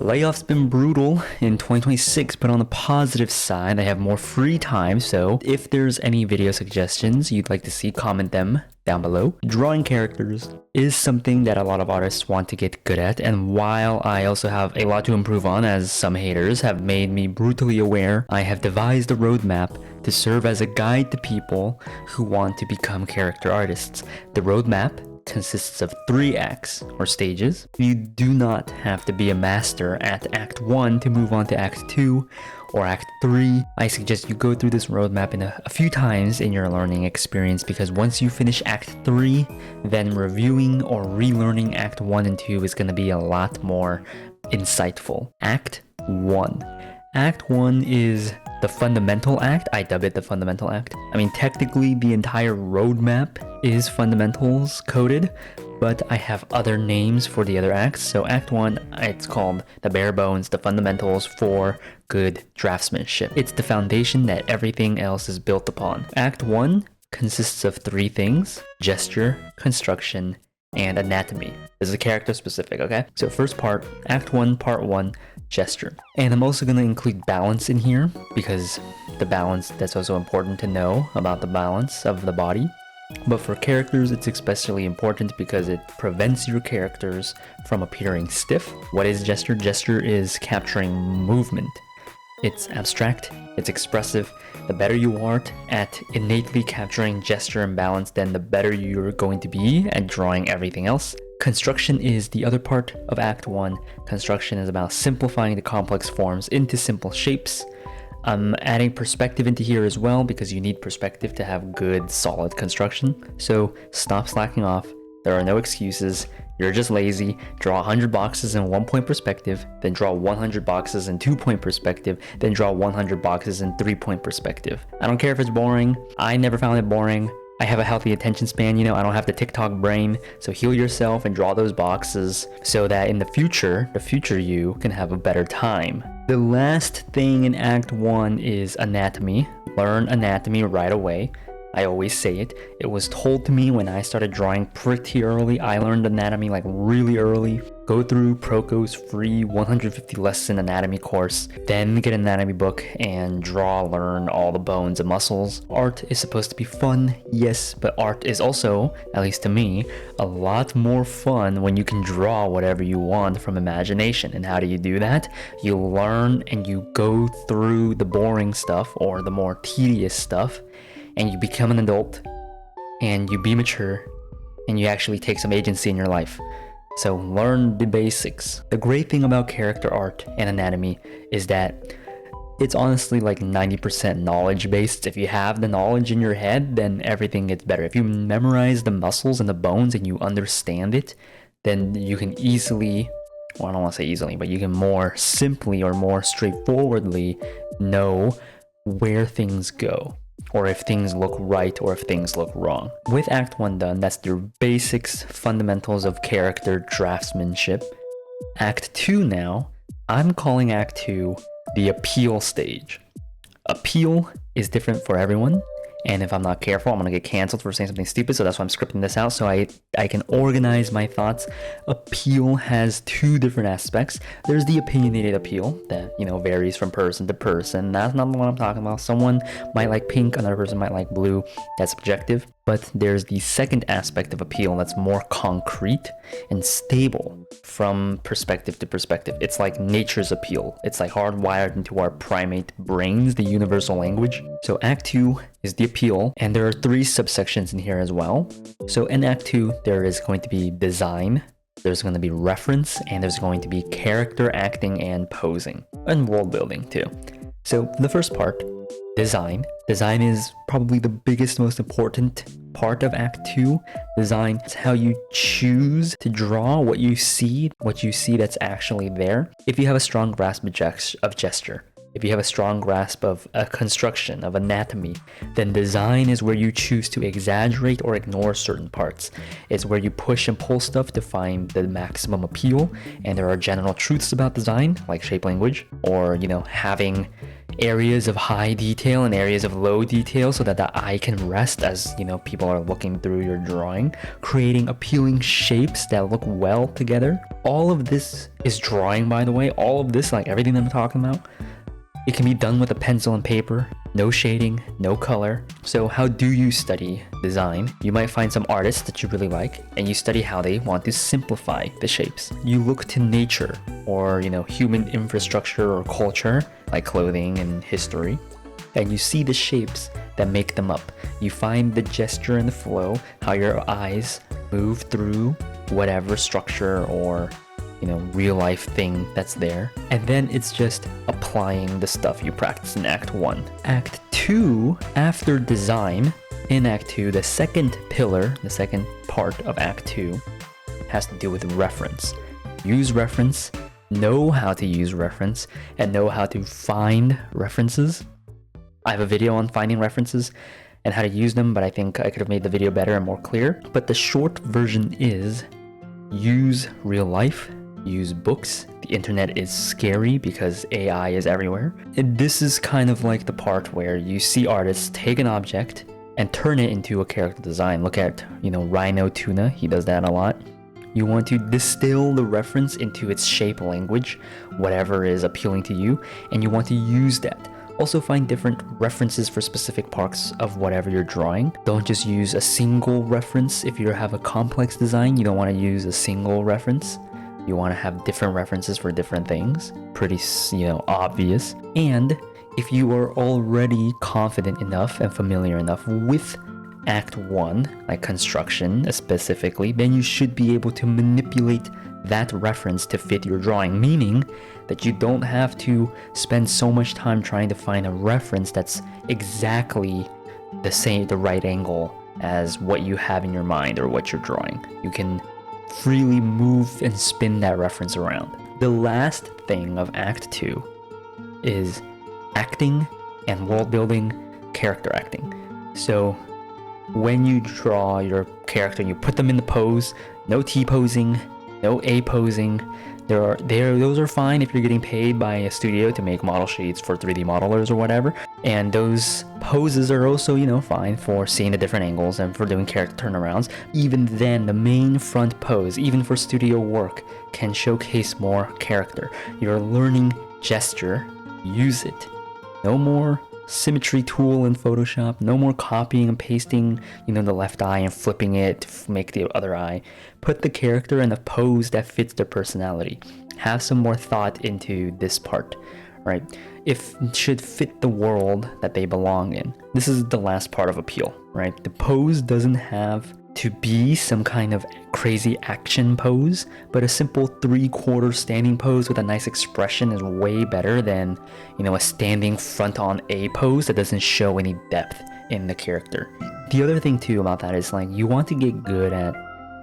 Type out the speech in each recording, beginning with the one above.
Layoffs been brutal in 2026, but on the positive side, I have more free time, so if there's any video suggestions you'd like to see, comment them down below. Drawing characters is something that a lot of artists want to get good at, and while I also have a lot to improve on, as some haters have made me brutally aware, I have devised a roadmap to serve as a guide to people who want to become character artists. The roadmap consists of 3 acts or stages. You do not have to be a master at Act 1 to move on to Act 2 or Act 3. I suggest you go through this roadmap in a few times in your learning experience, because once you finish Act 3, then reviewing or relearning Act 1 and 2 is going to be a lot more insightful. Act 1. Act 1 is the fundamental act. I dub it the fundamental act. I mean, technically the entire roadmap is fundamentals coded, but I have other names for the other acts. So Act 1, it's called the bare bones, the fundamentals for good draftsmanship. It's the foundation that everything else is built upon. Act 1 consists of 3 things: gesture, construction, and anatomy. This is character specific, okay? So first part, Act 1, Part 1, gesture. And I'm also going to include balance in here, because that's also important to know about the balance of the body. But for characters, it's especially important because it prevents your characters from appearing stiff. What is gesture? Gesture is capturing movement. It's abstract, it's expressive. The better you are at innately capturing gesture and balance, then the better you're going to be at drawing everything else. Construction is the other part of Act 1. Construction is about simplifying the complex forms into simple shapes. I'm adding perspective into here as well, because you need perspective to have good, solid construction. So stop slacking off. There are no excuses. You're just lazy. Draw 100 boxes in 1-point perspective, then draw 100 boxes in 2-point perspective, then draw 100 boxes in 3-point perspective. I don't care if it's boring. I never found it boring. I have a healthy attention span, I don't have the TikTok brain, so heal yourself and draw those boxes so that in the future you can have a better time. The last thing in Act 1 is anatomy. Learn anatomy right away. I always say it. It was told to me when I started drawing pretty early. I learned anatomy like really early. Go through Proco's free 150 lesson anatomy course, then get an anatomy book and learn all the bones and muscles. Art is supposed to be fun, yes, but art is also, at least to me, a lot more fun when you can draw whatever you want from imagination. And how do you do that? You learn and you go through the boring stuff or the more tedious stuff, and you become an adult and you be mature and you actually take some agency in your life. So learn the basics. The great thing about character art and anatomy is that it's honestly like 90% knowledge based. If you have the knowledge in your head, then everything gets better. If you memorize the muscles and the bones and you understand it, then you can easily, well, I don't want to say easily, but you can more simply or more straightforwardly know where things go, or if things look right or if things look wrong. With Act 1 done, that's the basics, fundamentals of character draftsmanship. Act 2 now, I'm calling Act 2 the appeal stage. Appeal is different for everyone, and if I'm not careful, I'm gonna get canceled for saying something stupid, so that's why I'm scripting this out so I can organize my thoughts. Appeal has 2 different aspects. There's the opinionated appeal that, varies from person to person. That's not the one I'm talking about. Someone might like pink, another person might like blue. That's subjective. But there's the second aspect of appeal that's more concrete and stable from perspective to perspective. It's like nature's appeal. It's like hardwired into our primate brains, the universal language. So Act 2 is the appeal, and there are 3 subsections in here as well. So in Act 2, there is going to be design, there's going to be reference, and there's going to be character acting and posing, and world building too. So the first part, design. Design is probably the biggest, most important part of Act 2. Design is how you choose to draw what you see that's actually there. If you have a strong grasp of gesture, If you have a strong grasp of a construction, of anatomy, then design is where you choose to exaggerate or ignore certain parts. It's where you push and pull stuff to find the maximum appeal, and there are general truths about design, like shape language, or, having areas of high detail and areas of low detail so that the eye can rest as, people are looking through your drawing, creating appealing shapes that look well together. All of this is drawing, by the way. All of this, like everything that I'm talking about, it can be done with a pencil and paper, no shading, no color. So how do you study design? You might find some artists that you really like, and you study how they want to simplify the shapes. You look to nature or, human infrastructure or culture, like clothing and history, and you see the shapes that make them up. You find the gesture and the flow, how your eyes move through whatever structure or real life thing that's there. And then it's just applying the stuff you practice in Act 1. Act 2, after design, in Act 2, the second pillar, the second part of Act 2 has to do with reference. Use reference, know how to use reference, and know how to find references. I have a video on finding references and how to use them, but I think I could have made the video better and more clear. But the short version is use real life, use books. The internet is scary because AI is everywhere. And this is kind of like the part where you see artists take an object and turn it into a character design. Look at, Rhino Tuna, he does that a lot. You want to distill the reference into its shape language, whatever is appealing to you, and you want to use that. Also find different references for specific parts of whatever you're drawing. Don't just use a single reference. If you have a complex design, you don't want to use a single reference. You want to have different references for different things. Pretty, obvious. And if you are already confident enough and familiar enough with Act 1, like construction specifically, then you should be able to manipulate that reference to fit your drawing, meaning that you don't have to spend so much time trying to find a reference that's exactly the right angle as what you have in your mind or what you're drawing. You can freely move and spin that reference around. The last thing of Act 2 is acting and world building, character acting. So when you draw your character, you put them in the pose, no T-posing, no A-posing. Those are fine if you're getting paid by a studio to make model sheets for 3D modelers or whatever. And those poses are also, fine for seeing the different angles and for doing character turnarounds. Even then, the main front pose, even for studio work, can showcase more character. You're learning gesture, use it. No more symmetry tool in Photoshop, no more copying and pasting, the left eye and flipping it to make the other eye. Put the character in a pose that fits their personality. Have some more thought into this part, right? It should fit the world that they belong in. This is the last part of appeal, right? The pose doesn't have to be some kind of crazy action pose, but a simple 3/4 standing pose with a nice expression is way better than, a standing front on A pose that doesn't show any depth in the character. The other thing too about that is you want to get good at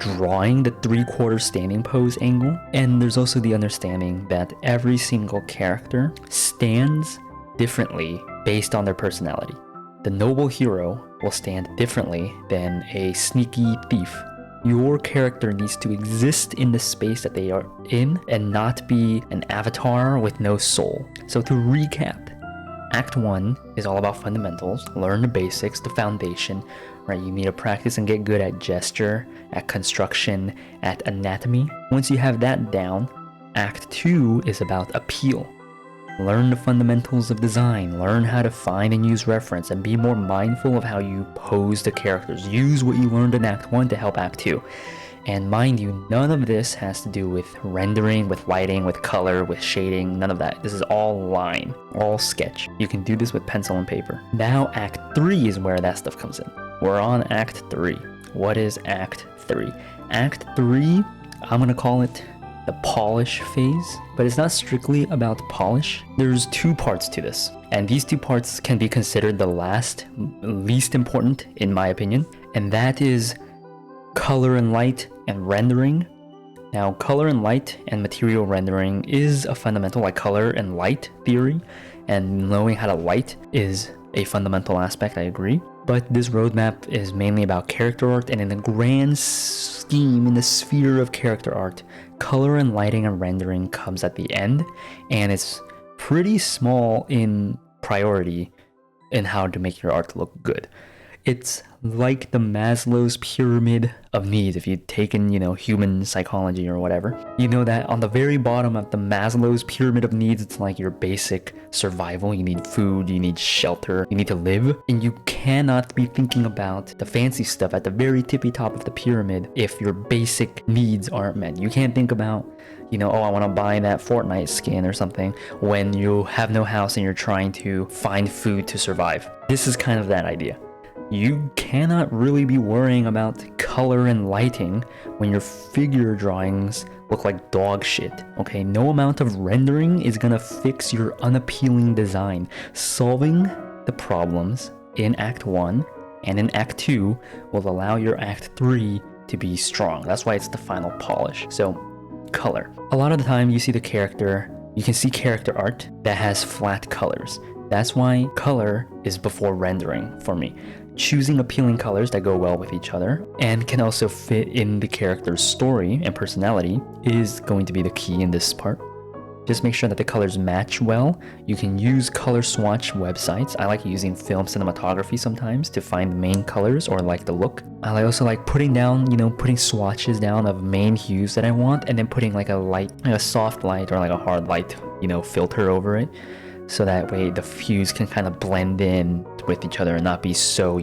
drawing the 3/4 standing pose angle, and there's also the understanding that every single character stands differently based on their personality. The noble hero will stand differently than a sneaky thief. Your character needs to exist in the space that they are in and not be an avatar with no soul. So to recap, Act 1 is all about fundamentals, learn the basics, the foundation, right? You need to practice and get good at gesture, at construction, at anatomy. Once you have that down, Act 2 is about appeal. Learn the fundamentals of design, learn how to find and use reference, and be more mindful of how you pose the characters. Use what you learned in Act 1 to help Act 2. And mind you, none of this has to do with rendering, with lighting, with color, with shading, none of that. This is all line, all sketch. You can do this with pencil and paper. Now Act 3 is where that stuff comes in. We're on Act 3. What is Act 3? Act 3, I'm gonna call it the polish phase, but it's not strictly about polish. There's 2 parts to this, and these 2 parts can be considered the least important in my opinion, and that is color and light and rendering. Now, color and light and material rendering is a fundamental, like color and light theory, and knowing how to light is a fundamental aspect, I agree. But this roadmap is mainly about character art, and in the grand scheme, in the sphere of character art, color and lighting and rendering comes at the end, and it's pretty small in priority in how to make your art look good. It's like the Maslow's pyramid of needs. If you've taken, human psychology or whatever, you know that on the very bottom of the Maslow's pyramid of needs, it's like your basic survival. You need food, you need shelter, you need to live. And you cannot be thinking about the fancy stuff at the very tippy top of the pyramid if your basic needs aren't met. You can't think about, I want to buy that Fortnite skin or something when you have no house and you're trying to find food to survive. This is kind of that idea. You cannot really be worrying about color and lighting when your figure drawings look like dog shit, okay? No amount of rendering is gonna fix your unappealing design. Solving the problems in Act 1 and in Act 2 will allow your Act 3 to be strong. That's why it's the final polish. So, color. A lot of the time you can see character art that has flat colors. That's why color is before rendering for me. Choosing appealing colors that go well with each other and can also fit in the character's story and personality is going to be the key in this part. Just make sure that the colors match well. You can use color swatch websites. I like using film cinematography sometimes to find the main colors or like the look. I also like putting swatches down of main hues that I want, and then putting like a soft light or like a hard light, filter over it. So that way the hues can kind of blend in with each other and not be so,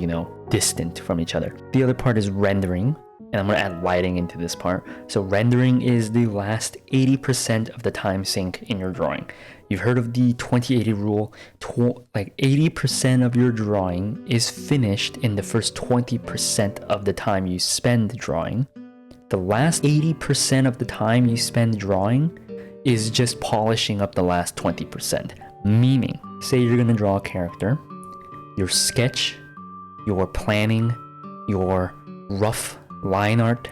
distant from each other. The other part is rendering, and I'm going to add lighting into this part. So rendering is the last 80% of the time sink in your drawing. You've heard of the 20-80 rule. 80% of your drawing is finished in the first 20% of the time you spend drawing. The last 80% of the time you spend drawing is just polishing up the last 20%. Meaning, say you're going to draw a character, your sketch, your planning, your rough line art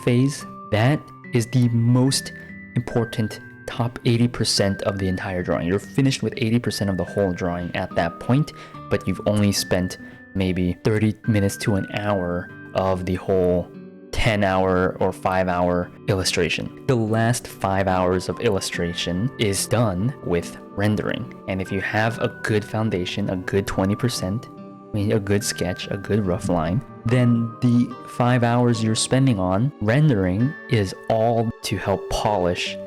phase, that is the most important top 80% of the entire drawing. You're finished with 80% of the whole drawing at that point, but you've only spent maybe 30 minutes to an hour of the whole 10-hour or 5-hour illustration. The last 5 hours of illustration is done with rendering. And if you have a good foundation, a good 20%, a good sketch, a good rough line, then the 5 hours you're spending on rendering is all to help polish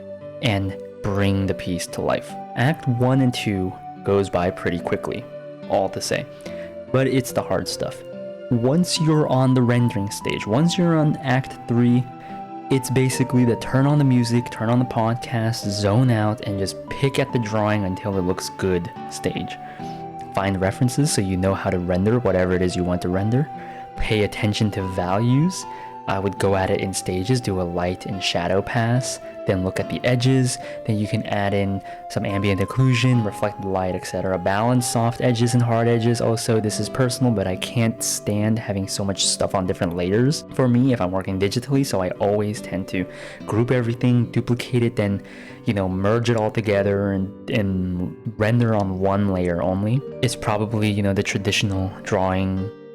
and bring the piece to life. Act 1 and 2 goes by pretty quickly, all to say, but it's the hard stuff. Once you're on the rendering stage, once you're on Act 3, it's basically the turn on the music, turn on the podcast, zone out, and just pick at the drawing until it looks good stage. Find references so you know how to render whatever it is you want to render. Pay attention to values. I would go at it in stages, do a light and shadow pass, then look at the edges, then you can add in some ambient occlusion, reflected light, etc. Balance soft edges and hard edges. Also, this is personal, but I can't stand having so much stuff on different layers for me if I'm working digitally, so I always tend to group everything, duplicate it, then merge it all together and render on one layer only. It's probably, the traditional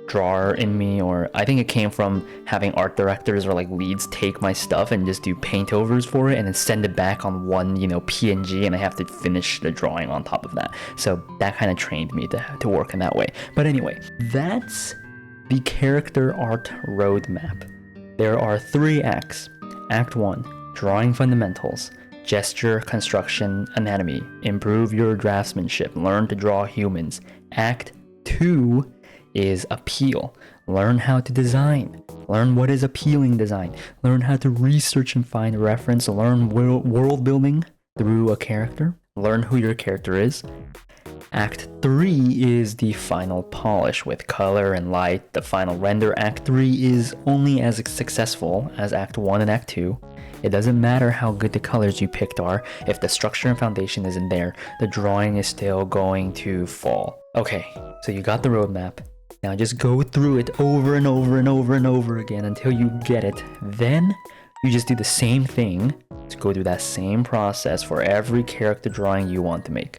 drawer in me, or I think it came from having art directors or leads take my stuff and just do paint overs for it and then send it back on one PNG, and I have to finish the drawing on top of that. So that kind of trained me to work in that way. But anyway, that's the character art roadmap. There are 3 acts. Act 1, drawing fundamentals, gesture, construction, anatomy, improve your draftsmanship, learn to draw humans. Act 2 is appeal. Learn how to design. Learn what is appealing design. Learn how to research and find reference. Learn world building through a character. Learn who your character is. Act 3 is the final polish with color and light, the final render. Act 3 is only as successful as Act 1 and Act 2. It doesn't matter how good the colors you picked are. If the structure and foundation isn't there, the drawing is still going to fall. Okay, so you got the roadmap. Now just go through it over and over and over and over again until you get it. Then you just do the same thing to go through that same process for every character drawing you want to make.